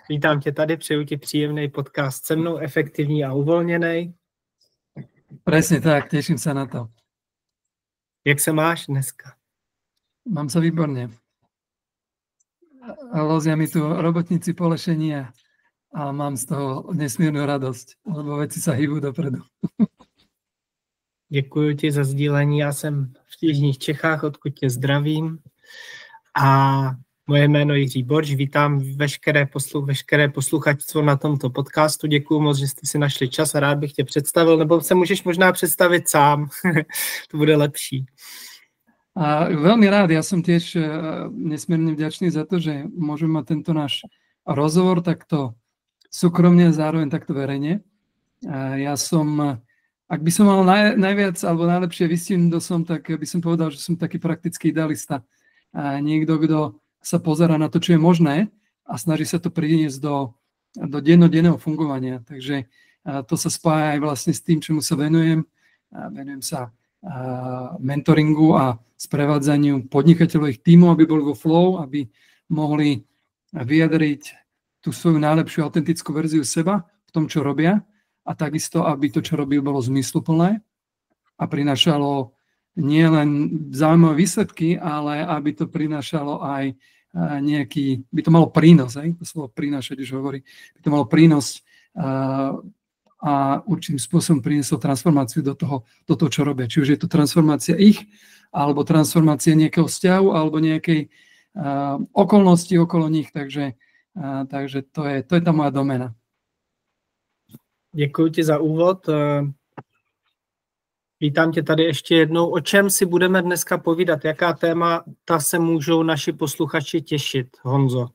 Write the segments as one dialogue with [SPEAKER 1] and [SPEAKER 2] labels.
[SPEAKER 1] Vítám tě tady, přeju ti příjemný podcast se mnou, efektivní a uvolněný.
[SPEAKER 2] Presne tak, teším sa na to.
[SPEAKER 1] Jak se máš dneska?
[SPEAKER 2] Mám sa výborne. Lozia mi tu robotníci po lešení a mám z toho nesmírnu radosť, lebo veci sa hýbu dopredu.
[SPEAKER 1] Děkuji ti za sdílení. Já jsem v jižních Čechách, odkud tě zdravím. A moje jméno je Jiří Borš. Vítám veškeré posluchačstvo na tomto podcastu. Děkuji moc, že jste si našli čas a rád bych tě představil, nebo se můžeš možná představit sám. To bude lepší.
[SPEAKER 2] A veľmi rád, ja som tiež nesmierne vďačný za to, že môžem mať tento náš rozhovor takto súkromne a zároveň takto verejne. Ja som, ak by som mal najviac alebo najlepšie vystihnúť, tak by som povedal, že som taký praktický idealista. Niekto, kto sa pozerá na to, čo je možné a snaží sa to priniesť do dennodenného fungovania. Takže to sa spája aj vlastne s tým, čomu sa venujem. Venujem sa mentoringu a sprevádzaniu podnikateľových tímov, aby boli vo flow, aby mohli vyjadriť tú svoju najlepšiu autentickú verziu seba v tom, čo robia a takisto, aby to, čo robí, bolo zmysluplné a prinášalo nielen zaujímavé výsledky, ale aby to prinášalo aj nejaký, by to malo prínos, to slovo prinášať už hovorí, by to malo prínos a určitým spôsobom prinieslo transformáciu do toho, čo robia. Či už je to transformácia ich, alebo transformácia nejakého vzťahu, alebo nejakej okolnosti okolo nich. Takže to je tá moja domena.
[SPEAKER 1] Děkuji ti za úvod. Vítám tě tady ještě jednou. O čem si budeme dneska povídat? Jaká témata se můžou naši posluchači těšit, Honzo?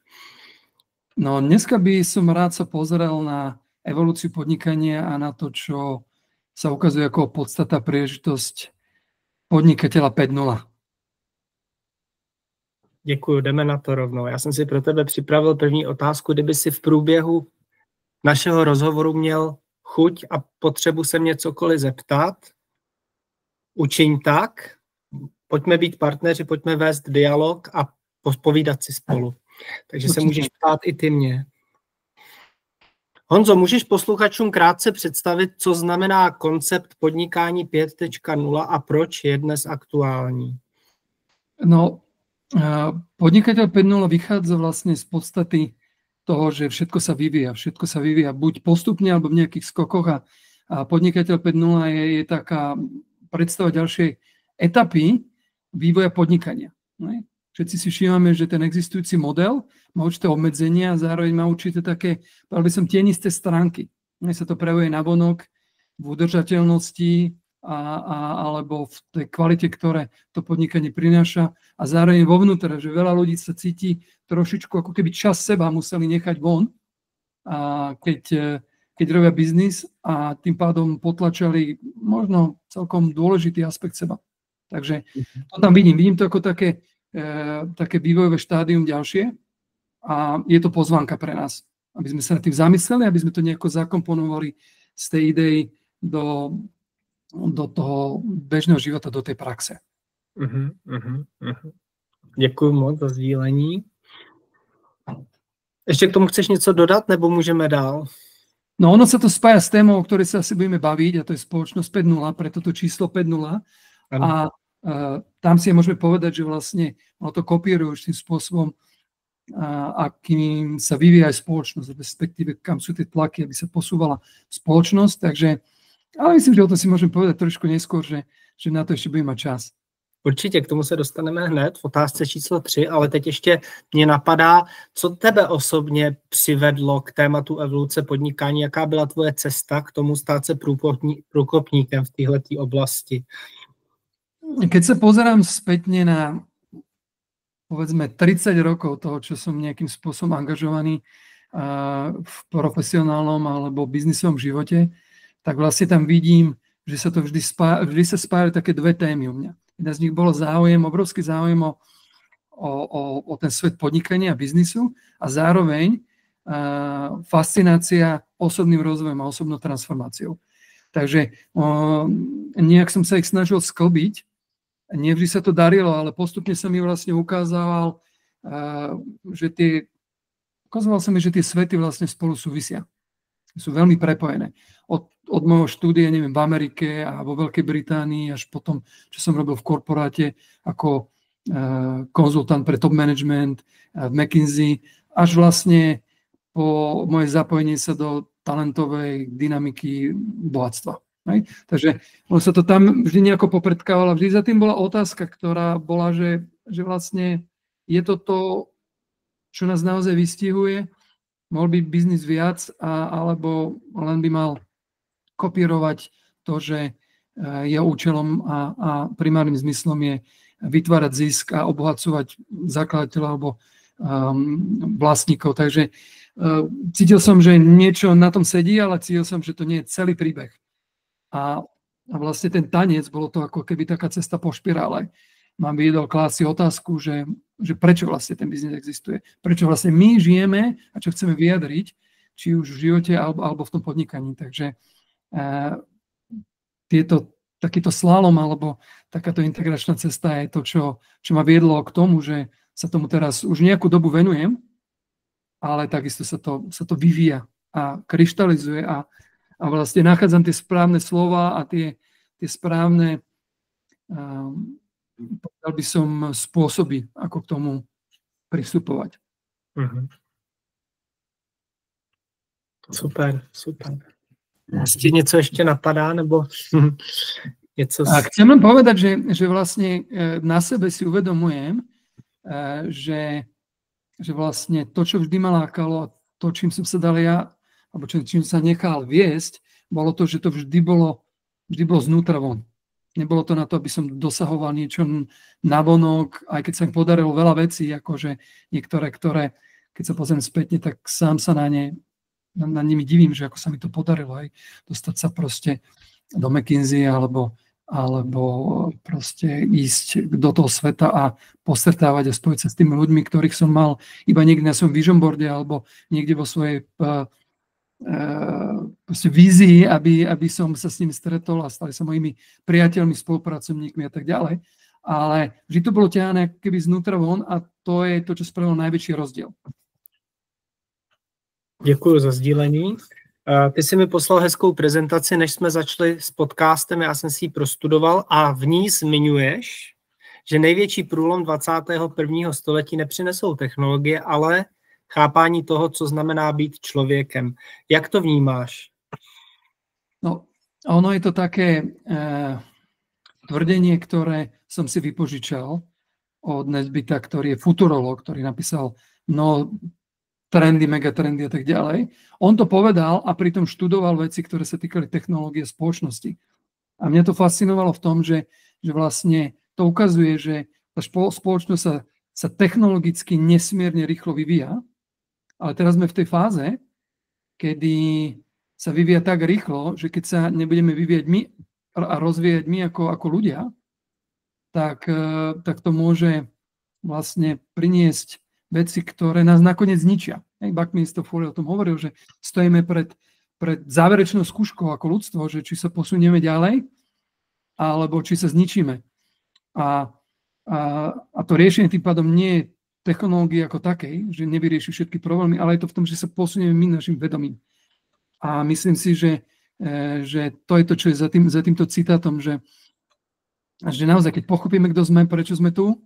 [SPEAKER 2] No, dneska by som rád sa pozrel na evolúciu podnikania a na to, čo sa ukazuje ako podstata, príležitosť podnikateľa 5.0.
[SPEAKER 1] Děkuji, jdeme na to rovnou. Já jsem si pro tebe připravil první otázku. Kdyby si v průběhu našeho rozhovoru měl chuť a potřebu se mě cokoliv zeptat, učiň tak. Pojďme být partneři, pojďme vést dialog a povídat si spolu. Takže se můžeš ptát i ty mě. Honzo, můžeš posluchačům krátce představit, co znamená koncept podnikání 5.0 a proč je dnes aktuální?
[SPEAKER 2] No, podnikateľ 5.0 vychádza vlastne z podstaty toho, že všetko sa vyvíja buď postupne, alebo v nejakých skokoch a podnikateľ 5.0 je taká predstava ďalšej etapy vývoja podnikania. Všetci si všímame, že ten existujúci model má určité obmedzenia a zároveň má určité také, povedal by som, tienisté stránky. Sa to prejavuje navonok v udržateľnosti alebo v tej kvalite, ktoré to podnikanie prináša a zároveň vo vnútre, že veľa ľudí sa cíti trošičku, ako keby čas seba museli nechať von, keď robia biznis a tým pádom potlačali možno celkom dôležitý aspekt seba. Takže to tam vidím to ako také vývojové štádium ďalšie a je to pozvánka pre nás, aby sme sa nad tým zamysleli, aby sme to nejako zakomponovali z tej idei do toho bežného života, do tej praxe.
[SPEAKER 1] Děkuji moc za sdílení. Ještě k tomu chceš něco dodat, nebo můžeme dál?
[SPEAKER 2] No ono sa to spája s témou, o ktorej sa asi budeme baviť, a to je spoločnosť 5.0, preto to číslo 5.0. A tam si môžeme povedať, že vlastne ono to kopíruje už tým spôsobom, akým sa vyvíja aj spoločnosť, respektíve kam sú tie tlaky, aby sa posúvala spoločnosť. Takže, ale myslím, že o tom si môžeme povedať trošku neskôr, že na to ešte budeme mať čas.
[SPEAKER 1] Určitě, k tomu se dostaneme hned v otázce číslo 3, ale teď ještě mě napadá, co tebe osobně přivedlo k tématu evoluce podnikání, jaká byla tvoje cesta k tomu stát se průkopníkem v této oblasti?
[SPEAKER 2] Keď sa pozerám spätne na, povedzme, 30 rokov toho, čo som nejakým spôsobom angažovaný v profesionálnom alebo biznisovom živote, tak vlastne tam vidím, že sa to vždy sa spájajú také dve témy u mňa. Jedna z nich bolo obrovský záujem o ten svet podnikania a biznisu a zároveň fascinácia osobným rozvojom a osobnou transformáciou. Takže nejak som sa ich snažil sklbiť. Nevždy sa to darilo, ale postupne sa mi vlastne ukázal, že tie Ukazoval sa mi, že tie svety vlastne spolu súvisia. Sú veľmi prepojené. Od môjho štúdia, neviem, v Amerike a vo Veľkej Británii až potom, čo som robil v korporáte ako konzultant pre top management v McKinsey, až vlastne po moje zapojenie sa do talentovej dynamiky bohatstva. Hej? Takže on sa to tam vždy nejako popredkávalo. Vždy za tým bola otázka, ktorá bola, že vlastne je to, čo nás naozaj vystihuje, mohol byť biznis viac, alebo len by mal kopírovať to, že jeho účelom a primárnym zmyslom je vytvárať zisk a obohacovať zakladateľov alebo vlastníkov. Takže cítil som, že niečo na tom sedí, ale cítil som, že to nie je celý príbeh. A vlastne ten tanec, bolo to ako keby taká cesta po špirále. Mám viedol klásť si otázku, že prečo vlastne ten biznis existuje. Prečo vlastne my žijeme a čo chceme vyjadriť, či už v živote alebo v tom podnikaní. Takže takýto slalom alebo takáto integračná cesta je to, čo ma viedlo k tomu, že sa tomu teraz už nejakú dobu venujem, ale takisto sa to vyvíja a kryštalizuje a vlastne nachádzam tie správne slova a tie správne povedal by som spôsoby, ako k tomu pristupovať.
[SPEAKER 1] Mhm. Super. Ti něco ještě napadá, nebo něco?
[SPEAKER 2] A chcem len povedať, že vlastne na sebe si uvedomujem, že vlastne to, čo vždy ma lákalo a to, čím som sa dal ja, alebo čím sa nechal viesť, bolo to, že to vždy bolo znútra von. Nebolo to na to, aby som dosahoval niečo navonok, aj keď sa mi podarilo veľa vecí, akože niektoré, ktoré, keď sa pozriem spätne, tak sám sa na nimi divím, že ako sa mi to podarilo, aj dostať sa proste do McKinsey alebo proste ísť do toho sveta a postretávať a spojiť sa s tými ľuďmi, ktorých som mal iba niekde na svojom vision boarde alebo niekde vo svojej vízii, aby som sa s nimi stretol a stali sa mojimi priateľmi, spolupracovníkmi a tak ďalej. Ale vždy to bolo ťahané keby znútra von a to je to, čo spravilo najväčší rozdiel.
[SPEAKER 1] Děkuji za sdílení. Ty jsi mi poslal hezkou prezentaci, než jsme začali s podcastem, já jsem si ji prostudoval a v ní zmiňuješ, že největší průlom 21. století nepřinesou technologie, ale chápání toho, co znamená být člověkem. Jak to vnímáš?
[SPEAKER 2] No, ono je to také tvrdenie, ktoré som si vypožičal od Nesbita, ktorý je futurolog, ktorý napísal trendy, megatrendy a tak ďalej. On to povedal a pritom študoval veci, ktoré sa týkali technológie spoločnosti. A mňa to fascinovalo v tom, že vlastne to ukazuje, že tá spoločnosť sa technologicky nesmierne rýchlo vyvíja. Ale teraz sme v tej fáze, kedy sa vyvíja tak rýchlo, že keď sa nebudeme vyvíjať my a rozvíjať my ako ľudia, tak to môže vlastne priniesť veci, ktoré nás nakoniec zničia. Buckminster Fuller o tom hovoril, že stojíme pred záverečnou skúškou ako ľudstvo, že či sa posunieme ďalej, alebo či sa zničíme. A to riešenie tým pádom nie je technológie ako takej, že nevyrieši všetky problémy, ale je to v tom, že sa posunieme my našim vedomím. A myslím si, že to je to, čo je za týmto citátom, že naozaj, keď pochopíme, kto sme, prečo sme tu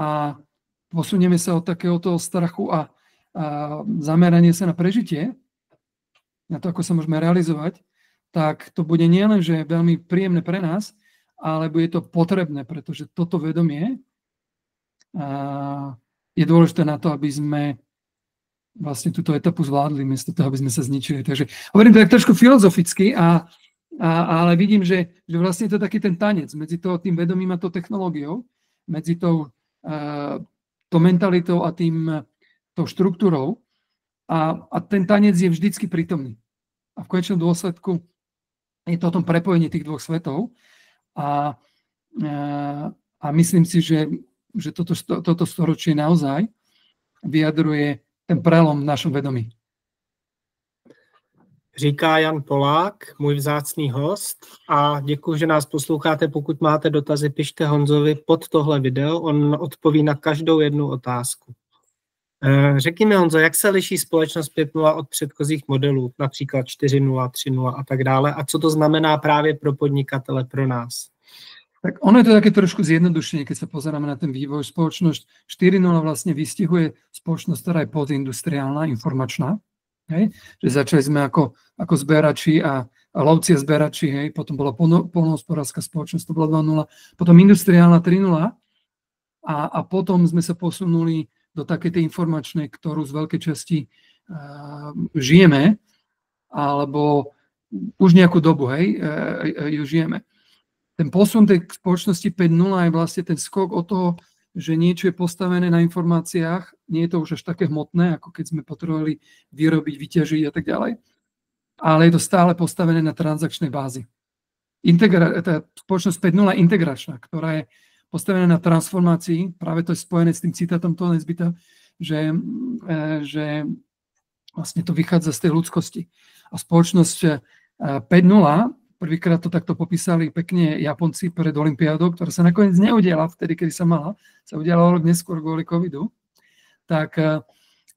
[SPEAKER 2] a posunieme sa od takého toho strachu a zameranie sa na prežitie, na to, ako sa môžeme realizovať, tak to bude nielen, že veľmi príjemné pre nás, ale bude to potrebné, pretože toto vedomie je dôležité na to, aby sme vlastne túto etapu zvládli, miesto toho, aby sme sa zničili. Takže hovorím to tak trošku filozoficky, ale vidím, že vlastne je to taký ten tanec medzi tým vedomím a tou technológiou, medzi tou mentalitou a tou štruktúrou. A ten tanec je vždycky prítomný. A v konečnom dôsledku je to o tom prepojení tých dvoch svetov. A myslím si, že toto storočie naozaj vyjadruje ten prelom v našom vedomí.
[SPEAKER 1] Říká Jan Polák, můj vzácný host, a děkuji, že nás posloucháte. Pokud máte dotazy, pište Honzovi pod tohle video, on odpoví na každou jednu otázku. Řekni mi, Honzo, jak se liší společnost 5.0 od předchozích modelů, například 4.0, 3.0 a tak dále, a co to znamená právě pro podnikatele, pro nás?
[SPEAKER 2] Tak ono je to také trošku zjednodušenie, keď sa pozeráme na ten vývoj. Spoločnosť 4.0 vlastne vystihuje spoločnosť, ktorá je podindustriálna, informačná. Hej? Že začali sme ako zberači a lovci a zberači, hej? Potom bola poľnohospodárska spoločnosť, to bola 2.0, potom industriálna 3.0 a potom sme sa posunuli do takej tej informačnej, ktorú z veľkej časti žijeme, alebo už nejakú dobu, hej, ju žijeme. Ten posun tej spoločnosti 5.0 je vlastne ten skok od toho, že niečo je postavené na informáciách, nie je to už až také hmotné, ako keď sme potrebovali vyrobiť, vyťažiť a tak ďalej, ale je to stále postavené na transakčnej bázi. Tá spoločnosť 5.0 je integračná, ktorá je postavené na transformácii, práve to je spojené s tým citátom toho Nesbita, že vlastne to vychádza z tej ľudskosti. A spoločnosť 5.0, prvýkrát to takto popísali pekne Japonci pred olympiádou, ktorá sa nakoniec neudiala vtedy, kedy sa mala, sa udiala rok neskôr kvôli covidu, tak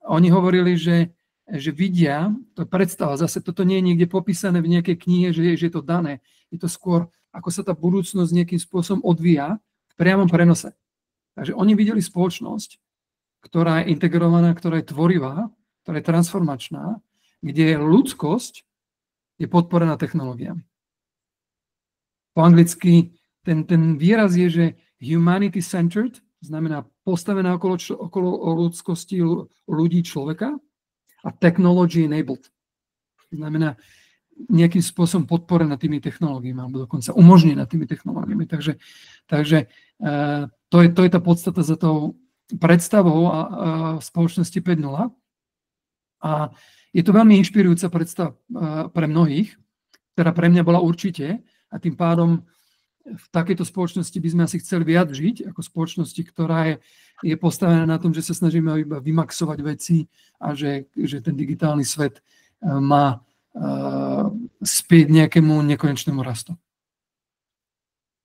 [SPEAKER 2] oni hovorili, že vidia, to je predstava, zase toto nie je niekde popísané v nejakej knihe, že je to dané, je to skôr, ako sa tá budúcnosť nejakým spôsobom odvíja, v priamom prenose. Takže oni videli spoločnosť, ktorá je integrovaná, ktorá je tvorivá, ktorá je transformačná, kde ľudskosť je podporená technológiami. Po anglicky ten výraz je, že humanity-centered, znamená postavená okolo ľudskosti ľudí, človeka, a technology-enabled. Znamená nejakým spôsobom podporená tými technológiami, alebo dokonca umožnená tými technológiami. Takže to je tá podstata za tou predstavou spoločnosti 5.0. A je to veľmi inšpirujúca predstava pre mnohých, ktorá pre mňa bola určite, a tým pádom v takejto spoločnosti by sme asi chceli viac žiť, ako spoločnosti, ktorá je postavená na tom, že sa snažíme iba vymaxovať veci a že ten digitálny svet má spět nějakému nekonečnému rastu.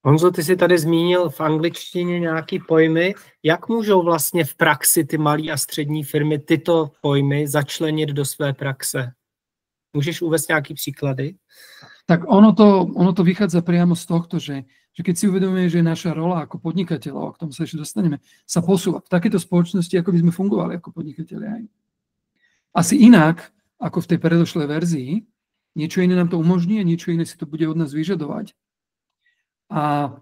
[SPEAKER 1] Honzo, ty jsi tady zmínil v angličtině nějaký pojmy. Jak můžou vlastně v praxi ty malé a střední firmy tyto pojmy začlenit do své praxe? Můžeš uvést nějaký příklady?
[SPEAKER 2] Tak ono to vychádza priamo z tohto, že keď si uvedomíme, že naša rola ako podnikateľov, a k tomu sa ešte dostaneme, sa posúva v takéto spoločnosti, ako by sme fungovali ako podnikatelia. Asi inak, ako v tej predošlej verzii, niečo iné nám to umožní a niečo iné si to bude od nás vyžadovať. A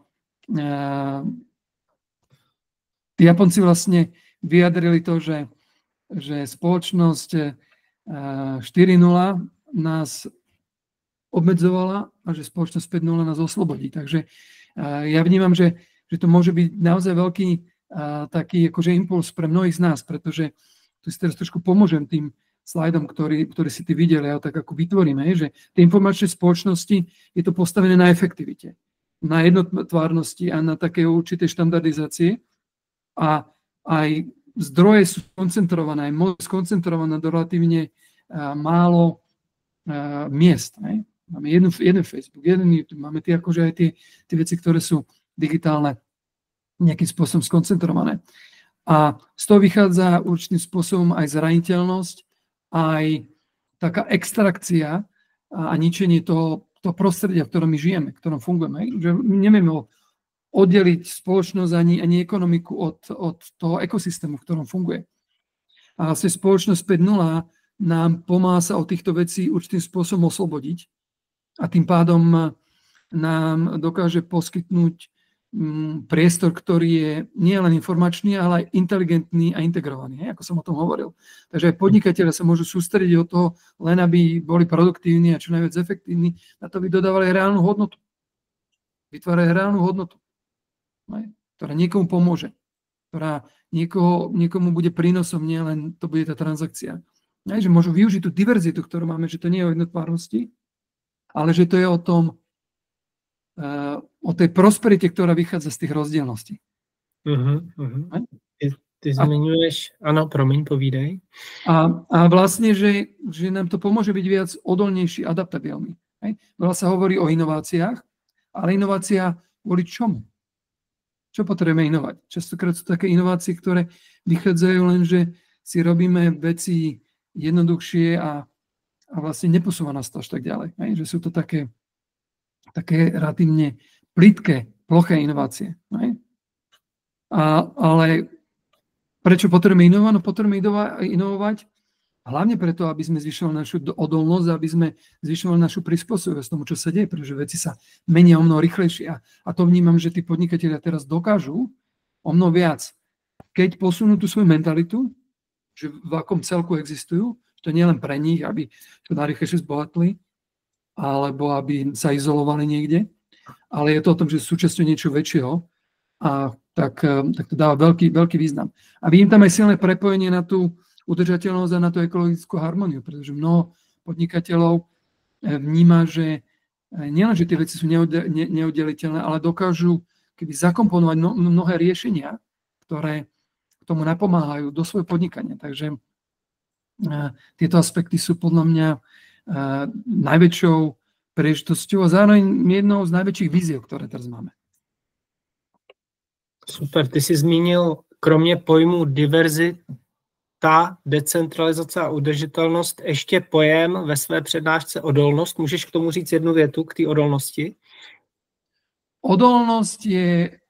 [SPEAKER 2] tí Japonci vlastne vyjadrili to, že spoločnosť 4.0 nás obmedzovala a že spoločnosť 5.0 nás oslobodí. Takže ja vnímam, že to môže byť naozaj veľký taký akože impuls pre mnohých z nás, pretože tu si teraz trošku pomôžem tým slajdom, ktorý si ty videl, ja tak ako vytvoríme, že tie informačné spoločnosti je to postavené na efektivite, na jednotvárnosti a na také určité štandardizácie a aj zdroje sú koncentrované, aj moc skoncentrované do relatívne málo miest. Ne? Máme jeden Facebook, jeden YouTube, máme akože aj tie veci, ktoré sú digitálne, nejakým spôsobom skoncentrované. A z toho vychádza určitým spôsobom aj zraniteľnosť, aj taká extrakcia a ničenie toho prostredia, v ktorom my žijeme, v ktorom fungujeme. Že my nevieme oddeliť spoločnosť ani ekonomiku od toho ekosystému, v ktorom funguje. A vlastne spoločnosť 5.0 nám pomáha sa od týchto vecí určitým spôsobom oslobodiť a tým pádom nám dokáže poskytnúť priestor, ktorý je nielen informačný, ale aj inteligentný a integrovaný, ako som o tom hovoril. Takže aj podnikatelia sa môžu sústrediť od toho, len aby boli produktívni a čo najviac efektívni, na to by dodávali reálnu hodnotu. Vytvárajú reálnu hodnotu, ktorá niekomu pomôže, ktorá niekomu bude prínosom, nie len to bude tá transakcia. Že môžu využiť tú diverzitu, ktorú máme, že to nie je o jednotvárnosti, ale že to je o tej prosperite, ktorá vychádza z tých rozdielností.
[SPEAKER 1] Ty zmiňuješ, áno, promiň, povídej.
[SPEAKER 2] A vlastne, že nám to pomôže byť viac odolnejší, adaptabilný. Veľa sa hovorí o inováciách, ale inovácia kvôli čomu? Čo potrebujeme inovať? Častokrát sú také inovácie, ktoré vychádzajú len, že si robíme veci jednoduchšie a vlastne neposúva nás to až tak ďalej. Hej? Že sú to také relatívne plitké, ploché inovácie. Hej? Ale prečo potrebujeme inovovať? No potrebujeme inovovať hlavne preto, aby sme zvyšovali našu odolnosť, aby sme zvyšovali našu prispôsobivosť tomu, čo sa deje, pretože veci sa menia o mnoho rýchlejšie. A to vnímam, že tí podnikatelia teraz dokážu o mnoho viac. Keď posunú tú svoju mentalitu, že v akom celku existujú, to nie len pre nich, aby to najrýchlejšie zbohatli, alebo aby sa izolovali niekde, ale je to o tom, že sú súčasťou niečo väčšieho a tak to dáva veľký význam. A vidím tam aj silné prepojenie na tú udržateľnosť a na tú ekologickú harmóniu, pretože mnoho podnikateľov vníma, že nielen, že tie veci sú neoddeliteľné, ale dokážu keby zakomponovať mnohé riešenia, ktoré k tomu napomáhajú do svojho podnikania. Takže tieto aspekty sú podľa mňa najväčšou príležitosťou a zároveň jednou z najväčších víziev, ktoré teraz máme.
[SPEAKER 1] Super, ty jsi zmínil kromě pojmu diverzita, decentralizace a udržitelnost ještě pojem ve své přednášce odolnost. Můžeš k tomu říct jednu větu k té odolnosti?
[SPEAKER 2] Odolnosť je,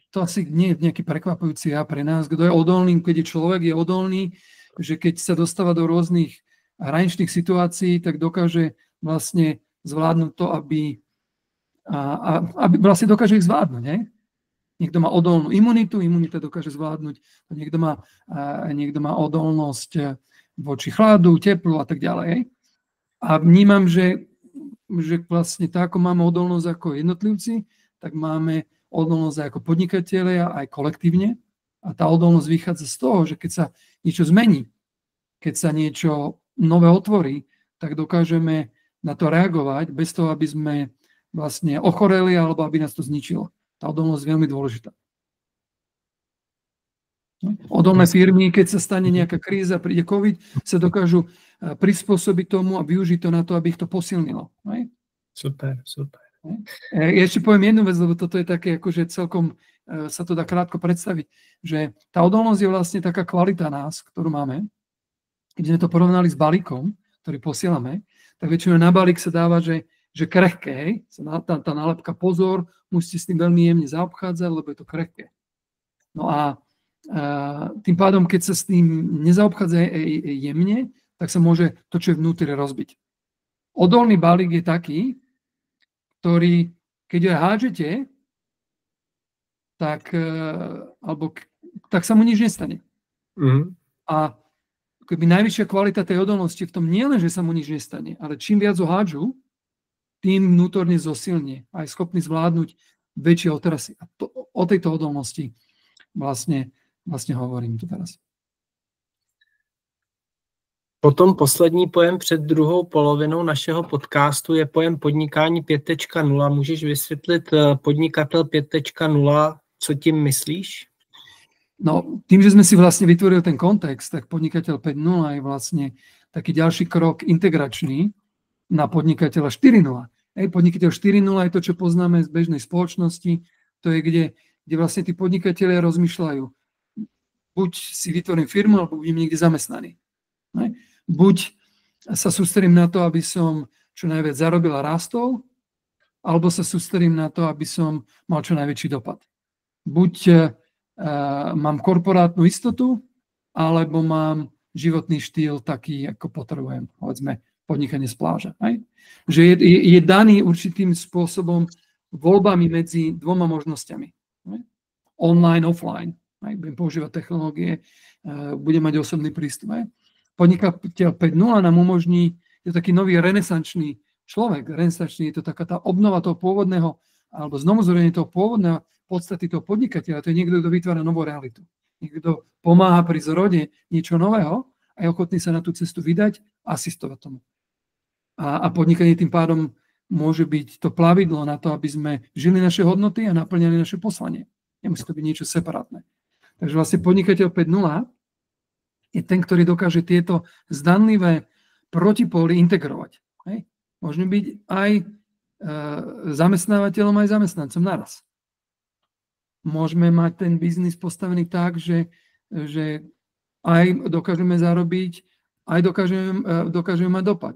[SPEAKER 2] to asi nie je nejaký prekvapujúci ja pre nás. Kto je odolný, keď je človek, je odolný, že keď sa dostáva do rôznych hraničných situácií, tak dokáže vlastne zvládnuť to, aby vlastne dokáže ich zvládnuť. Nie? Niekto má odolnú imunitu, imunita dokáže zvládnuť, niekto má odolnosť voči chladu, teplu a tak ďalej. A vnímam, že vlastne tak, ako máme odolnosť ako jednotlivci, tak máme odolnosť ako podnikatelia aj kolektívne. A tá odolnosť vychádza z toho, že keď sa niečo zmení, keď sa niečo nové otvorí, tak dokážeme na to reagovať bez toho, aby sme vlastne ochoreli alebo aby nás to zničilo. Tá odolnosť je veľmi dôležitá. Odolné firmy, keď sa stane nejaká kríza, príde COVID, sa dokážu prispôsobiť tomu a využiť to na to, aby ich to posilnilo.
[SPEAKER 1] Super.
[SPEAKER 2] Ja ešte poviem jednu vec, lebo toto je také, akože celkom sa to dá krátko predstaviť, že tá odolnosť je vlastne taká kvalita nás, ktorú máme. Keď sme to porovnali s balíkom, ktorý posielame, tak väčšinou na balík sa dáva, že krehké, tá nálepka pozor, musíte s tým veľmi jemne zaobchádzať, lebo je to krehké. No a tým pádom, keď sa s tým nezaobchádza jemne, tak sa môže to, čo je vnútri, rozbiť. Odolný balík je taký, ktorý, keď ho hádžete, tak sa mu nič nestane. Mm-hmm. A keby najvyššia kvalita tej odolnosti v tom nie len, že sa mu nič nestane, ale čím viac ho hádžu, tým vnútorne zosilnie a je schopný zvládnuť väčšie otrasy. A o tejto odolnosti vlastne hovorím tu teraz.
[SPEAKER 1] Potom poslední pojem před druhou polovinou našeho podcastu je pojem podnikání 5.0. Můžeš vysvětlit podnikatel 5.0, co tím myslíš?
[SPEAKER 2] No, tým, že sme si vlastne vytvorili ten kontext, tak podnikateľ 5.0 je vlastne taký ďalší krok integračný na podnikateľa 4.0. Podnikateľ 4.0 je to, čo poznáme z bežnej spoločnosti. To je, kde vlastne tí podnikatelia rozmýšľajú. Buď si vytvorím firmu, alebo budem niekde zamestnaný. Buď sa sústredím na to, aby som čo najviac zarobil a rástol, alebo sa sústredím na to, aby som mal čo najväčší dopad. Buď mám korporátnu istotu, alebo mám životný štýl taký, ako potrebujem, povedzme, podnikanie z pláže. Že je daný určitým spôsobom voľbami medzi dvoma možnosťami. Online, offline. Budem používať technológie, budem mať osobný prístup. Podnikateľ 5.0 nám umožní, je taký nový renesančný človek. Renesančný je to taká tá obnova toho pôvodného, alebo znovuzrodenie toho pôvodného podstaty toho podnikateľa. To je niekto, kto vytvára novú realitu. Niekto, kto pomáha pri zrode niečo nového a je ochotný sa na tú cestu vydať a asistovať tomu. A podnikanie tým pádom môže byť to plavidlo na to, aby sme žili naše hodnoty a naplňali naše poslanie. Nemusí to byť niečo separátne. Takže vlastne podnikateľ 5.0 je ten, ktorý dokáže tieto zdanlivé protipóly integrovať. Môžeme byť aj zamestnávateľom, aj zamestnancom naraz. Môžeme mať ten biznis postavený tak, že aj dokážeme zarobiť, aj dokážeme mať dopad,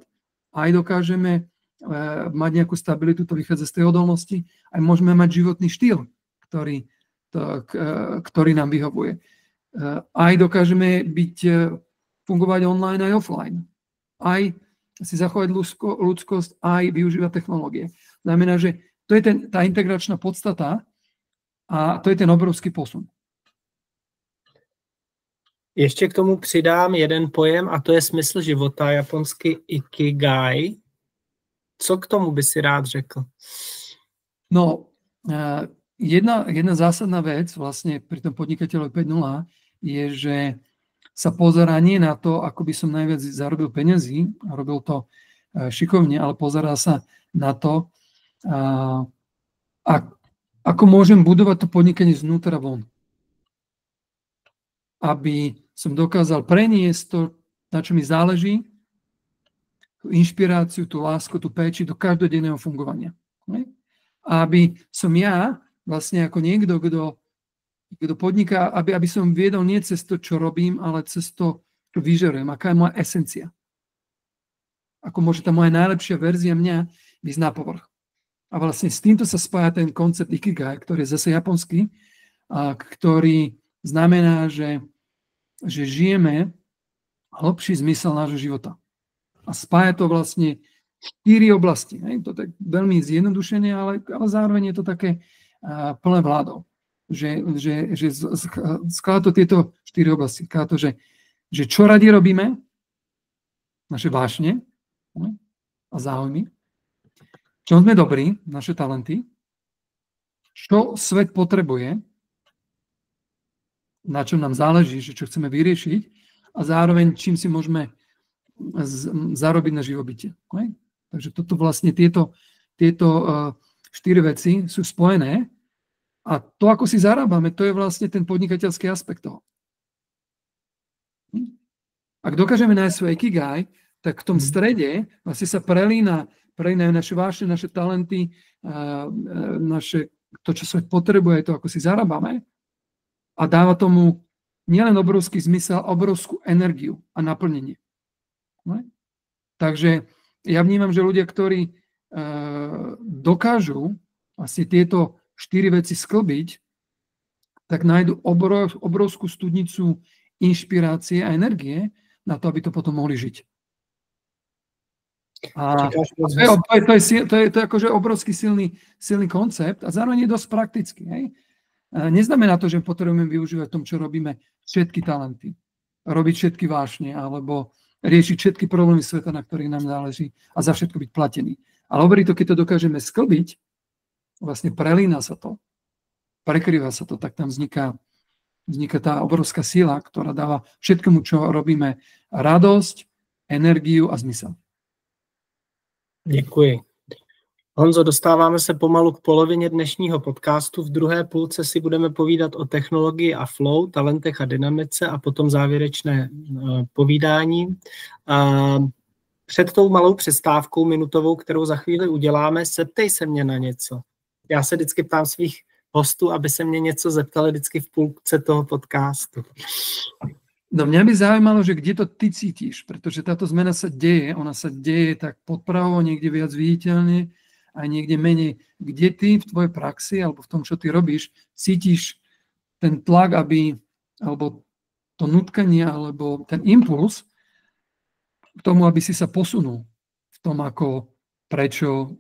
[SPEAKER 2] aj dokážeme mať nejakú stabilitu, to vychádza z tej odolnosti, aj môžeme mať životný štýl, ktorý nám vyhovuje. Aj dokážeme fungovať online aj offline. Aj si zachovať ľudskosť, aj využívať technológie. Znamená, že to je tá integračná podstata a to je ten obrovský posun.
[SPEAKER 1] Ještě k tomu přidám jeden pojem a to je smysl života, japonsky ikigai. Co k tomu by si rád řekl?
[SPEAKER 2] No, jedna zásadná vec vlastne pri tom podnikateľovi 5.0 je, že sa pozerá nie na to, ako by som najviac zarobil peniazy, a robil to šikovne, ale pozerá sa na to, ako môžem budovať to podnikanie znútra von. Aby som dokázal preniesť to, na čo mi záleží, tú inšpiráciu, tú lásku, tú péči do každodenného fungovania. A aby som ja vlastne ako niekto, kto podniká, aby som viedol nie cez to, čo robím, ale cez to, čo vyžerujem, aká je moja esencia. Ako môže tá moja najlepšia verzia mňa ísť na povrch. A vlastne s týmto sa spája ten koncept ikigai, ktorý je zase japonský, a ktorý znamená, že žijeme hlbší zmysel nášho života. A spája to vlastne 4 oblasti. To je veľmi zjednodušené, ale zároveň je to také plné vládou. Že skladá to tieto 4 oblasti. Skladá to, že čo radi robíme, naše vášne a záujmy, čo sme dobrí, naše talenty, čo svet potrebuje, na čom nám záleží, že čo chceme vyriešiť a zároveň čím si môžeme zarobiť na živobytie. Takže toto vlastne tieto 4 veci sú spojené a to, ako si zarábame, to je vlastne ten podnikateľský aspekt toho. Ak dokážeme nájsť svoj ikigai, tak v tom strede vlastne sa prelínajú naše vášne, naše talenty, to, čo svet potrebuje, to, ako si zarábame a dáva tomu nielen obrovský zmysel, obrovskú energiu a naplnenie. Takže ja vnímam, že ľudia, ktorí dokážu vlastne tieto 4 veci sklbiť, tak nájdu obrovskú studnicu inšpirácie a energie na to, aby to potom mohli žiť. A to je akože obrovský silný koncept a zároveň je dosť praktický. Hej? Neznamená to, že potrebujeme využívať v tom, čo robíme, všetky talenty, robiť všetky vášne alebo riešiť všetky problémy sveta, na ktorých nám záleží a za všetko byť platený. Ale hovorí to, keď to dokážeme sklbiť, vlastne prelína sa to, prekrýva sa to, tak tam vzniká tá obrovská sila, ktorá dáva všetkému, čo robíme, radosť, energiu a zmysel.
[SPEAKER 1] Děkuji. Honzo, dostáváme se pomalu k polovině dnešního podcastu. V druhé půlce si budeme povídat o technologii a flow, talentech a dynamice a potom závěrečné povídání. Před tou malou přestávkou minutovou, kterou za chvíli uděláme, zeptej se mě na něco. Já se vždycky ptám svých hostů, aby se mě něco zeptali vždycky v půlce toho podcastu.
[SPEAKER 2] No mňa by zaujímalo, že kde to ty cítiš, pretože táto zmena sa deje, ona sa deje tak podpravo, niekde viac viditeľne a niekde menej. Kde ty v tvojej praxi alebo v tom, čo ty robíš, cítiš ten tlak, alebo to nutkanie, alebo ten impuls k tomu, aby si sa posunul v tom, ako prečo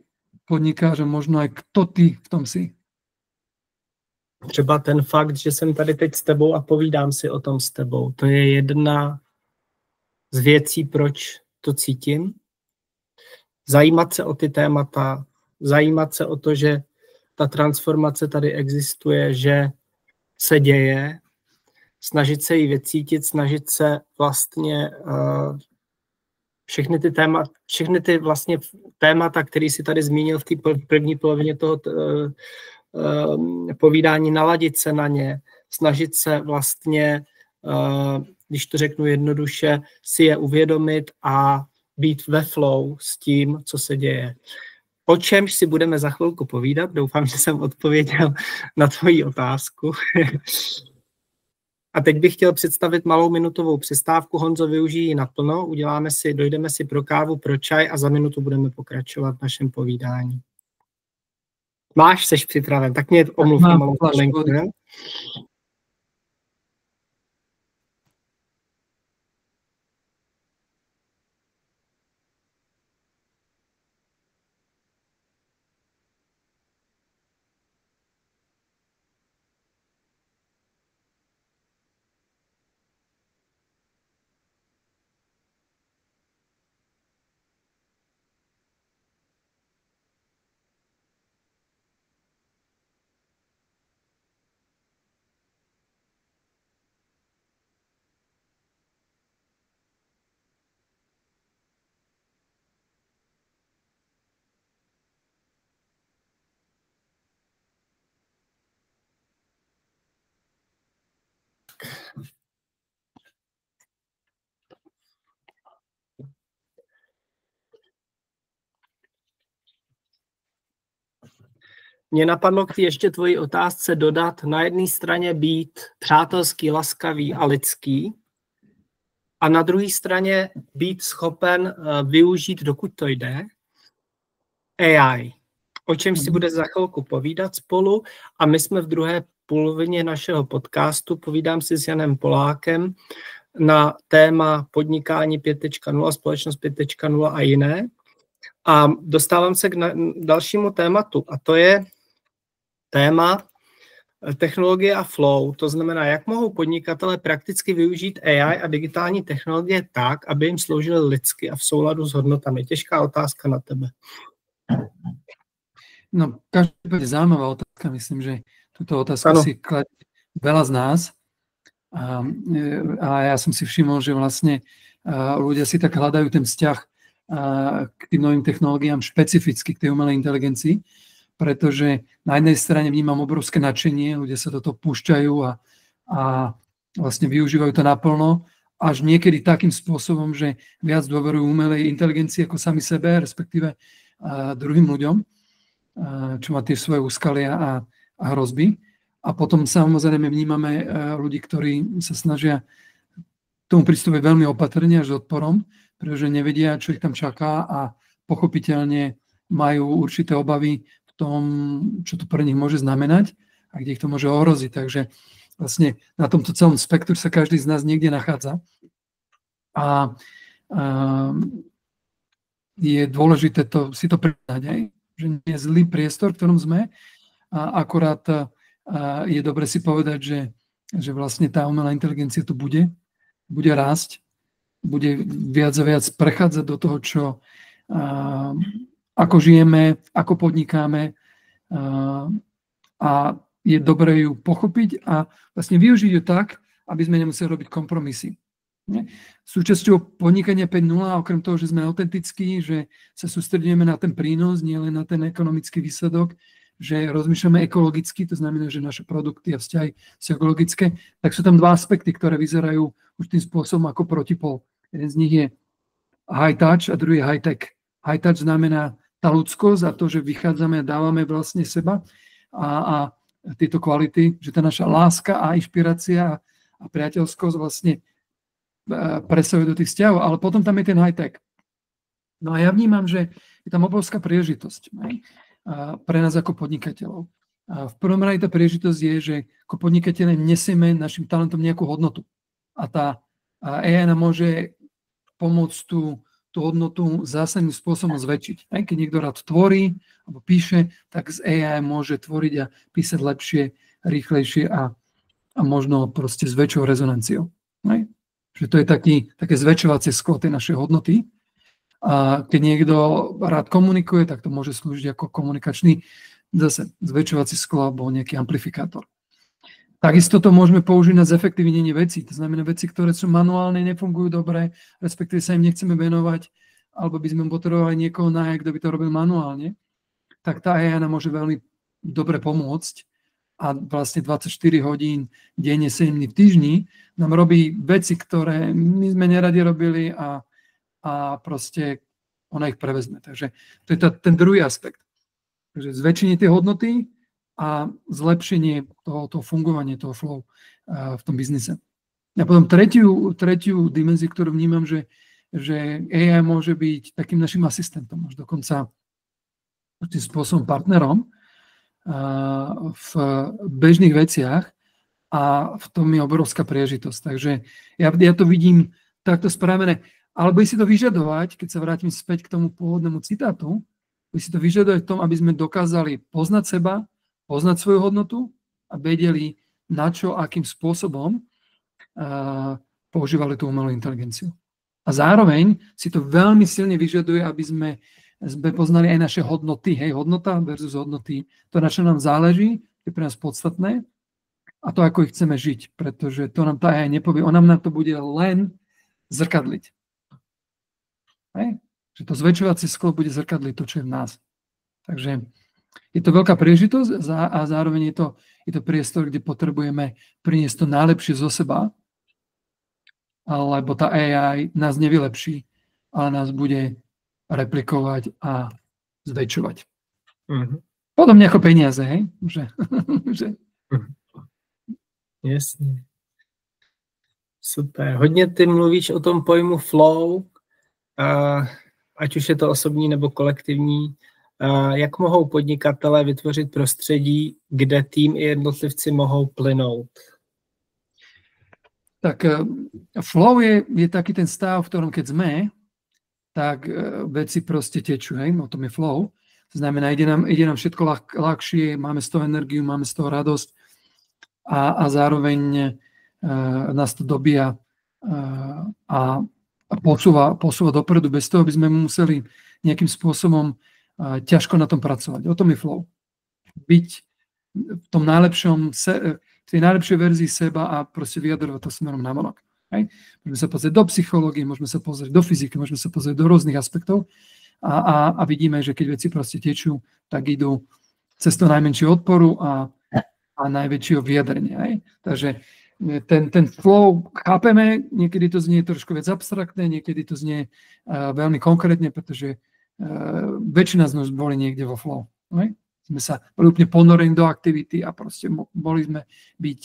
[SPEAKER 2] podnikáš a možno aj kto ty v tom si.
[SPEAKER 1] Třeba ten fakt, že jsem tady teď s tebou a povídám si o tom s tebou. To je jedna z věcí, proč to cítím. Zajímat se o ty témata, zajímat se o to, že ta transformace tady existuje, že se děje, snažit se ji vycítit, snažit se vlastně všechny ty vlastně témata, které si tady zmínil v té první polovině toho povídání, naladit se na ně, snažit se vlastně, když to řeknu jednoduše, si je uvědomit a být ve flow s tím, co se děje. O čemž si budeme za chvilku povídat, doufám, že jsem odpověděl na tvoji otázku. A teď bych chtěl představit malou minutovou přestávku. Honzo, využijí naplno, dojdeme si pro kávu, pro čaj a za minutu budeme pokračovat v našem povídání. Seš připraven, tak mě omluv na malou chvilenku. Mě napadlo k ještě tvoji otázce dodat na jedné straně být přátelský, laskavý a lidský a na druhé straně být schopen využít, dokud to jde, AI, o čem si bude za chvilku povídat spolu a my jsme v druhé polovině našeho podcastu, povídám si s Janem Polákem na téma podnikání 5.0, společnost 5.0 a jiné. A dostávám se k dalšímu tématu a to je téma technologie a flow. To znamená, jak mohou podnikatelé prakticky využít AI a digitální technologie tak, aby jim sloužily lidsky a v souladu s hodnotami. Těžká otázka na tebe.
[SPEAKER 2] No, každopádne zaujímavá otázka. Myslím, že túto otázku si kladí veľa z nás. A ja som si všimol, že vlastne ľudia si tak hľadajú ten vzťah k tým novým technológiám špecificky k tej umelej inteligencii, pretože na jednej strane vnímam obrovské nadšenie, ľudia sa do toho púšťajú a vlastne využívajú to naplno, až niekedy takým spôsobom, že viac dôverujú umelej inteligencii ako sami sebe, respektíve druhým ľuďom, čo má tie svoje úskalia a hrozby. A potom samozrejme vnímame ľudí, ktorí sa snažia tomu pristúpiť veľmi opatrne až s odporom, pretože nevedia, čo ich tam čaká a pochopiteľne majú určité obavy v tom, čo to pre nich môže znamenať a kde ich to môže ohroziť. Takže vlastne na tomto celom spektru sa každý z nás niekde nachádza. A je dôležité si to priznať, aj, že nie je zlý priestor, v ktorom sme. A akorát je dobre si povedať, že vlastne tá umelá inteligencia tu bude rásť, bude viac a viac prechádzať do toho, ako žijeme, ako podnikáme a je dobre ju pochopiť a vlastne využiť ju tak, aby sme nemuseli robiť kompromisy. Súčasťou podnikania 5.0, okrem toho, že sme autentickí, že sa sústredujeme na ten prínos, nie len na ten ekonomický výsledok, že rozmýšľame ekologicky, to znamená, že naše produkty a vzťahy sú ekologické, tak sú tam dva aspekty, ktoré vyzerajú už tým spôsobom ako protipol. Jeden z nich je high touch a druhý je high tech. High touch znamená tá ľudskosť a to, že vychádzame a dávame vlastne seba a tieto kvality, že tá naša láska a inšpirácia a priateľskosť vlastne presahuje do tých vzťahov, ale potom tam je ten high tech. No a ja vnímam, že je tam obrovská príležitosť pre nás ako podnikateľov. V prvom rade tá príležitosť je, že ako podnikateľe nesieme našim talentom nejakú hodnotu. A tá AI nám môže pomôcť tú hodnotu zásadným spôsobom zväčšiť. Keď niekto rád tvorí alebo píše, tak z AI môže tvoriť a písať lepšie, rýchlejšie a možno proste s väčšou rezonanciou. Že to je také zväčšovacie sklo tej našej hodnoty. A keď niekto rád komunikuje, tak to môže slúžiť ako komunikačný zase zväčšovací sklo alebo nejaký amplifikátor. Takisto to môžeme použiť na zefektívnenie vecí. To znamená veci, ktoré sú manuálne, nefungujú dobre, respektíve sa im nechceme venovať, alebo by sme potrebovali niekoho nájsť, kto by to robil manuálne, tak tá AI nám môže veľmi dobre pomôcť a vlastne 24 hodín denne, 7 dní v týždni nám robí veci, ktoré my sme neradi robili a proste ona ich prevezme. Takže to je ten druhý aspekt. Takže zväčšenie tej hodnoty a zlepšenie toho fungovania, toho flow v tom biznise. A potom tretiu dimenziu, ktorú vnímam, že AI môže byť takým našim asistentom, až dokonca tým spôsobom partnerom v bežných veciach a v tom je obrovská príležitosť. Takže ja to vidím takto spravené. Ale bude si to vyžadovať, keď sa vrátim späť k tomu pôvodnému citátu, bude si to vyžadovať v tom, aby sme dokázali poznať seba, poznať svoju hodnotu a vedeli, na čo, akým spôsobom používali tú umelú inteligenciu. A zároveň si to veľmi silne vyžaduje, aby sme poznali aj naše hodnoty. Hej, hodnota versus hodnoty. To, na čo nám záleží, je pre nás podstatné a to, ako ich chceme žiť. Pretože to nám tá AI nepovie. On nám na to bude len zrkadliť. Hej? Že to zväčšovacie sklo bude zrkadliť to, čo je v nás. Takže je to veľká príležitosť a zároveň je to priestor, kde potrebujeme priniesť to najlepšie zo seba, lebo tá AI nás nevylepší, ale nás bude replikovať a zväčšovať.
[SPEAKER 1] Mm-hmm.
[SPEAKER 2] Podobne ako peniaze, hej? Že...
[SPEAKER 1] Jasně. Super. Hodně ty mluvíš o tom pojmu flow, ať už je to osobní nebo kolektivní. Jak mohou podnikatelé vytvořit prostředí, kde tým i jednotlivci mohou plynout?
[SPEAKER 2] Tak flow je taký ten stav, v ktorom keď sme, tak veci proste tečú, hej? O tom je flow. To znamená, ide nám všetko ľahšie, máme z toho energiu, máme z toho radosť a zároveň nás to dobíja a posúva dopredu bez toho, aby sme museli nejakým spôsobom ťažko na tom pracovať. O tom je flow. Byť v tom v tej najlepšej verzii seba a proste vyjadrovať to smerom na vonok. Môžeme sa pozrieť do psychológie, môžeme sa pozrieť do fyziky, môžeme sa pozrieť do rôznych aspektov a vidíme, že keď veci proste tečú, tak idú cez to najmenšie odporu a najväčšieho vyjadrenia. Takže ten flow chápeme, niekedy to znie trošku viac abstraktné, niekedy to znie veľmi konkrétne, pretože väčšina z nás boli niekde vo flow. Sme sa boli úplne ponorení do aktivity a proste boli sme byť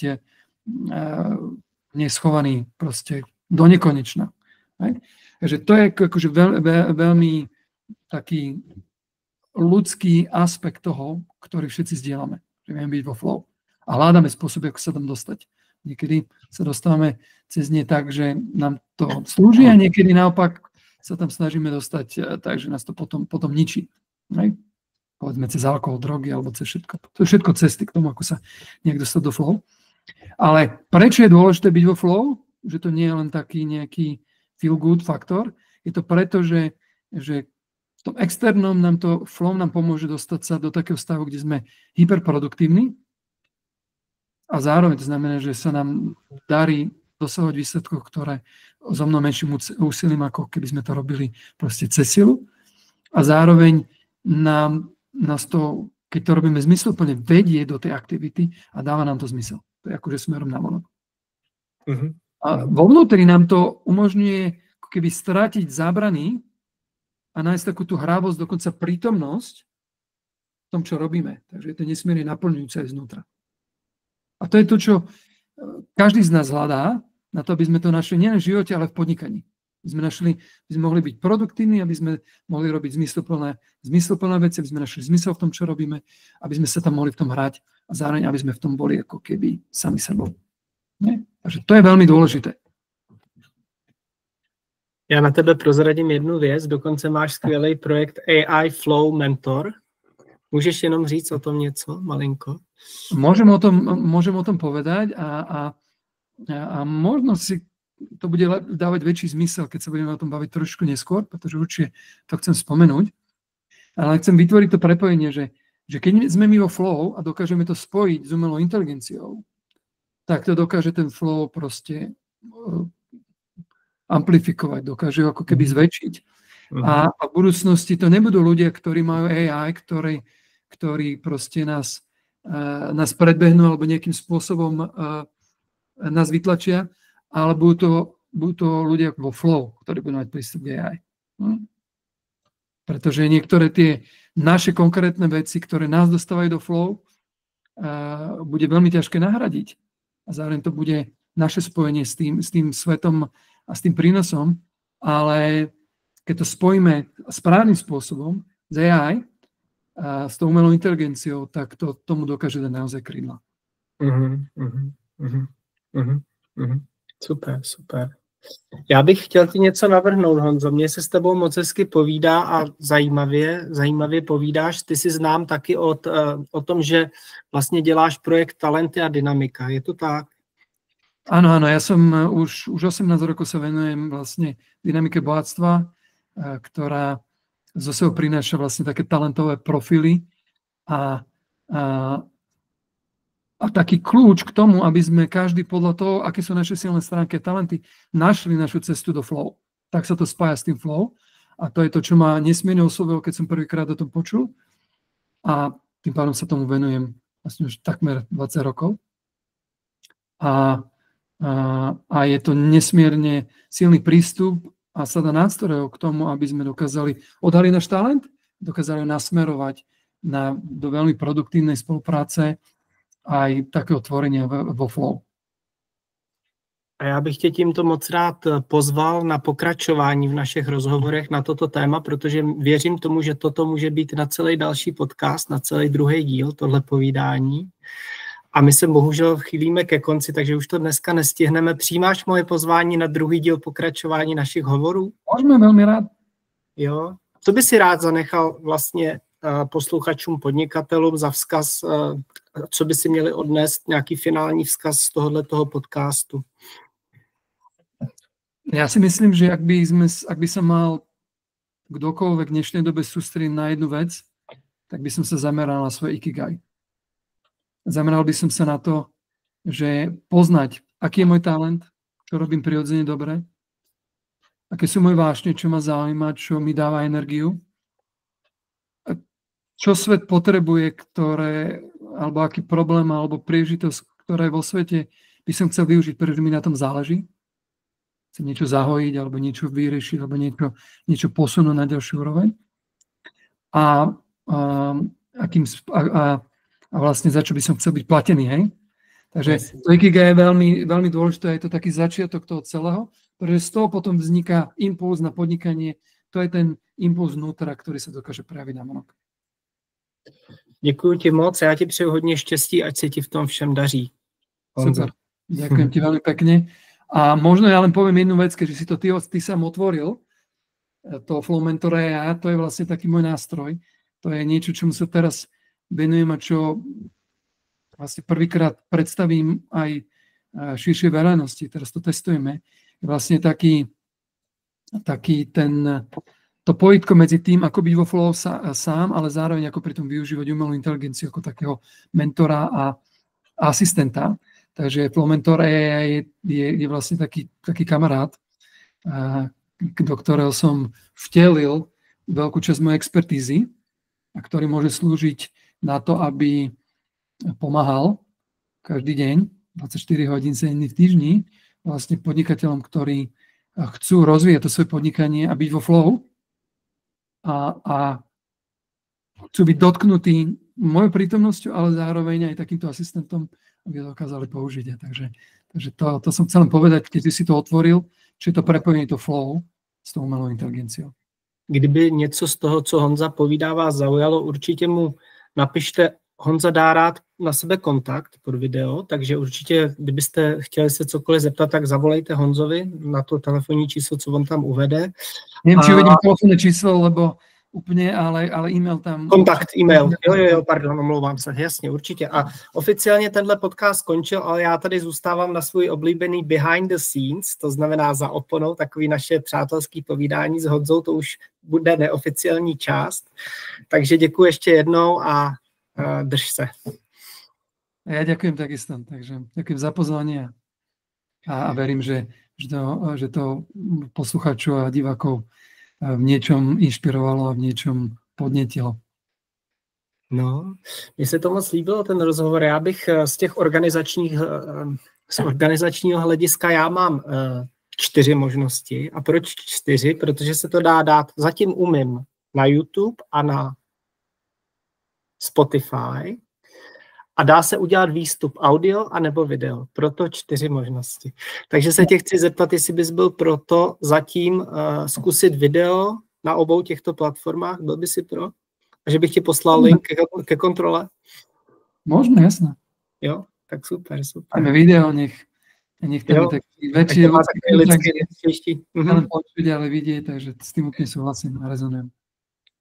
[SPEAKER 2] neschovaní proste do nekonečna. Takže to je akože veľmi taký ľudský aspekt toho, ktorý všetci zdieľame, že vieme byť vo flow. A hľadáme spôsoby, ako sa tam dostať. Niekedy sa dostávame cez ne tak, že nám to slúži a niekedy naopak sa tam snažíme dostať tak, že nás to potom ničí. Povedzme cez alkohol, drogy alebo cez všetko. To je všetko cesty k tomu, ako sa nejak dostať do flow. Ale prečo je dôležité byť vo flow? Že to nie je len taký nejaký feel good faktor. Je to preto, že v tom externom flow nám pomôže dostať sa do takého stavu, kde sme hyperproduktívni a zároveň to znamená, že sa nám darí dosahovať výsledkov, ktoré so mnou menším úsilím, ako keby sme to robili proste cez silu. A zároveň nás to, keď to robíme zmysluplne, vedie do tej aktivity a dáva nám to zmysel. To je akože smerom na vonok. Uh-huh. A vo vnútri nám to umožňuje ako keby strátiť zábrany a nájsť takú tú hravosť, dokonca prítomnosť v tom, čo robíme. Takže je to nesmierne naplňujúce aj znútra. A to je to, čo každý z nás hľadá, na to, aby sme to našli nielen v živote, ale v podnikaní. Aby sme mohli byť produktívni, aby sme mohli robiť zmysluplné veci, aby sme našli zmysel v tom, čo robíme, aby sme sa tam mohli v tom hrať a zároveň, aby sme v tom boli ako keby sami sebou. Takže to je veľmi dôležité.
[SPEAKER 1] Já na tebe prozradím jednu věc, dokonce máš skvělý projekt AI Flow Mentor. Můžeš jenom říct o tom něco, malinko?
[SPEAKER 2] Môžem o tom povedať a možno si to bude dávať väčší zmysel, keď sa budeme o tom baviť trošku neskôr, pretože určite to chcem spomenúť. Ale chcem vytvoriť to prepojenie, že keď sme my vo flow a dokážeme to spojiť s umelou inteligenciou, tak to dokáže ten flow proste amplifikovať, dokáže ho ako keby zväčšiť. A v budúcnosti to nebudú ľudia, ktorí majú AI, ktorí proste nás predbehnú alebo nejakým spôsobom nás vytlačia, ale budú to ľudia vo flow, ktorí budú mať prístup k AI. Pretože niektoré tie naše konkrétne veci, ktoré nás dostávajú do flow, bude veľmi ťažké nahradiť. A zároveň to bude naše spojenie s tým svetom a s tým prínosom, ale keď to spojíme správnym spôsobom s AI a s tou umelou inteligenciou, tak to tomu dokáže dať naozaj krídla.
[SPEAKER 1] Super, super. Já bych chtěl ti něco navrhnout, Honzo. Mně se s tebou moc hezky povídá a zajímavě povídáš. Ty si znám taky o tom, že vlastně děláš projekt Talenty a dynamika. Je to tak?
[SPEAKER 2] Áno, ja som už 18 rokov sa venujem vlastne dynamike bohatstva, ktorá zo sebou prináša vlastne také talentové profily a taký kľúč k tomu, aby sme každý podľa toho, aké sú naše silné stránky a talenty, našli našu cestu do flow. Tak sa to spája s tým flow a to je to, čo ma nesmierne oslovilo, keď som prvýkrát o tom počul a tým pádom sa tomu venujem vlastne už takmer 20 rokov. A je to nesmierne silný prístup a sada nástrojov k tomu, aby sme dokázali odhaliť náš talent, dokázali ho nasmerovať do veľmi produktívnej spolupráce aj takého tvorenia vo flow.
[SPEAKER 1] A já bych tě tímto moc rád pozval na pokračování v našich rozhovorech na toto téma, protože věřím tomu, že toto může být na celý další podcast, na celý druhý díl, tohle povídání. A my se bohužel chýlíme ke konci, takže už to dneska nestihneme. Přijímáš moje pozvání na druhý díl pokračování našich hovorů?
[SPEAKER 2] Můžeme, velmi rád.
[SPEAKER 1] Jo. Co by si rád zanechal vlastně posluchačům, podnikatelům za vzkaz, co by si měli odnést, nějaký finální vzkaz z tohoto podcastu?
[SPEAKER 2] Ja si myslím, že ak by sa mal kdokoľvek v dnešnej dobe sústrediť na jednu vec, tak by som sa zameral na svoje ikigai. Zameral by som sa na to, že poznať, aký je môj talent, čo robím prirodzene dobre, aké sú moje vášne, čo ma zaujíma, čo mi dáva energiu, čo svet potrebuje, alebo aký problém, alebo príležitosť, ktoré vo svete by som chcel využiť, pretože mi na tom záleží. Chcem niečo zahojiť, alebo niečo vyriešiť, alebo niečo posunúť na ďalšiu úroveň. A vlastne za čo by som chcel byť platený, hej? Takže to ikigai je veľmi, veľmi dôležité, je to taký začiatok toho celého, pretože z toho potom vzniká impuls na podnikanie, to je ten impuls vnútra, ktorý sa dokáže prejaviť na vonok.
[SPEAKER 1] Děkuji ti moc, já ti přeju hodně štěstí, ať se ti v tom všem daří.
[SPEAKER 2] Super, ďakujem ti veľmi pekne. A možno ja len poviem jednu vec, keďže si to ty sám otvoril, to Flow Mentor AI, to je vlastne taký môj nástroj. To je niečo, čomu sa teraz venujem a čo vlastne prvýkrát predstavím aj širšej verejnosti. Teraz to testujeme. Je vlastne to pojitko medzi tým, ako byť vo flow sám, ale zároveň ako pritom využívať umelú inteligenciu ako takého mentora a asistenta. Takže Flow Mentor AI je vlastne taký kamarát, do ktorého som vtelil veľkú časť mojej expertízy a ktorý môže slúžiť na to, aby pomáhal každý deň, 24 hodín 7 dní v týždni, vlastne podnikateľom, ktorí chcú rozvíjať to svoje podnikanie a byť vo flow a chcú byť dotknutí mojou prítomnosťou, ale zároveň aj takýmto asistentom, aby to dokázali použiť. Takže to som chcel povedať, keď si to otvoril, či je to prepojenie to flow s tou umelou inteligenciou.
[SPEAKER 1] Kdyby něco z toho, co Honza povídá, vás zaujalo, určitě mu napište. Honza dá rád na sebe kontakt pod video, takže určitě, kdybyste chtěli se cokoliv zeptat, tak zavolejte Honzovi na to telefonní číslo, co on tam uvede.
[SPEAKER 2] Neviem, či uvedím telefónne číslo, lebo úplně, ale e-mail tam.
[SPEAKER 1] Kontakt, e-mail. Jo, pardon, omlouvám se. Jasně, určitě. A oficiálně tenhle podcast skončil, ale já tady zůstávám na svůj oblíbený behind the scenes, to znamená za oponou, takový naše přátelský povídání s Honzou, to už bude neoficiální část. Takže děkuji ještě jednou a drž se.
[SPEAKER 2] Ja ďakujem takisto, takže ďakujem za pozvanie a verím, že to posluchačov a divákov v niečom inšpirovalo a v niečom podnetilo.
[SPEAKER 1] No, mně se to moc líbilo, ten rozhovor. Já bych z organizačního hlediska já mám 4 možnosti. A proč 4? Protože se to dá dát, zatím umím na YouTube a na Spotify. A a dá se udělat výstup audio anebo video. Proto 4 možnosti. Takže se tě chci zeptat, jestli bys byl proto zatím zkusit video na obou těchto platformách. Byl by si pro? A že bych ti poslal link ke kontrole?
[SPEAKER 2] Možno, jasné.
[SPEAKER 1] Jo, tak super, super.
[SPEAKER 2] Máme video, nech tam je taký väčší
[SPEAKER 1] lidský.
[SPEAKER 2] Len počuť, ale vidieť, takže s tým úplne súhlasím a rezonujem.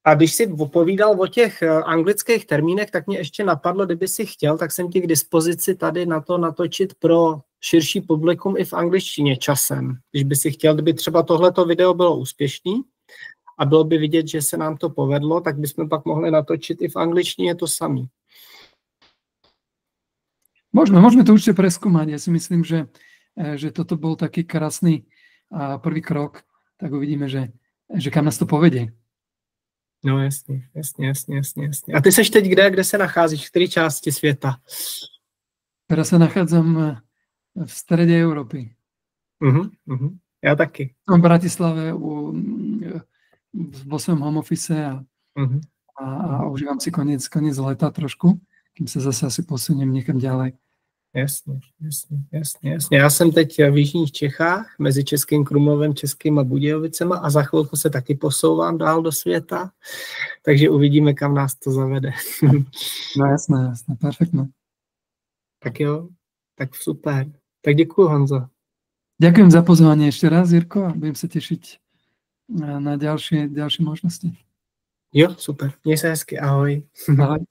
[SPEAKER 1] A když si povídal o těch anglických termínech, tak mě ještě napadlo, kdyby si chtěl, tak jsem ti k dispozici tady na to natočit pro širší publikum i v angličtině časem. Když by si chtěl, kdyby třeba tohleto video bylo úspěšný a bylo by vidět, že se nám to povedlo, tak bychom pak mohli natočit i v angličtině to samé.
[SPEAKER 2] Môžeme to určite preskúmať. Ja si myslím, že toto bol taký krásny prvý krok, tak uvidíme, že kam nás to povedie.
[SPEAKER 1] No jasně. A ty seš teď kde se nacházíš? V které části světa?
[SPEAKER 2] Teraz sa nachádzam v strede Európy.
[SPEAKER 1] Já taky.
[SPEAKER 2] V Bratislave vo svojom home office a užívam si koniec leta trošku, kým sa zase asi posuniem niekam ďalej.
[SPEAKER 1] Jasně. Já jsem teď v jižních Čechách, mezi Českým Krumlovem, Českýma Budějovicema a za chvilku se taky posouvám dál do světa, takže uvidíme, kam nás to zavede.
[SPEAKER 2] No jasné, perfektno.
[SPEAKER 1] Tak jo, tak super. Tak děkuju, Honzo.
[SPEAKER 2] Ďakujem za pozvanie ešte raz, Jirko, a budem sa tešiť na ďalšie možnosti.
[SPEAKER 1] Jo, super. Měj se hezky, ahoj.
[SPEAKER 2] Ahoj.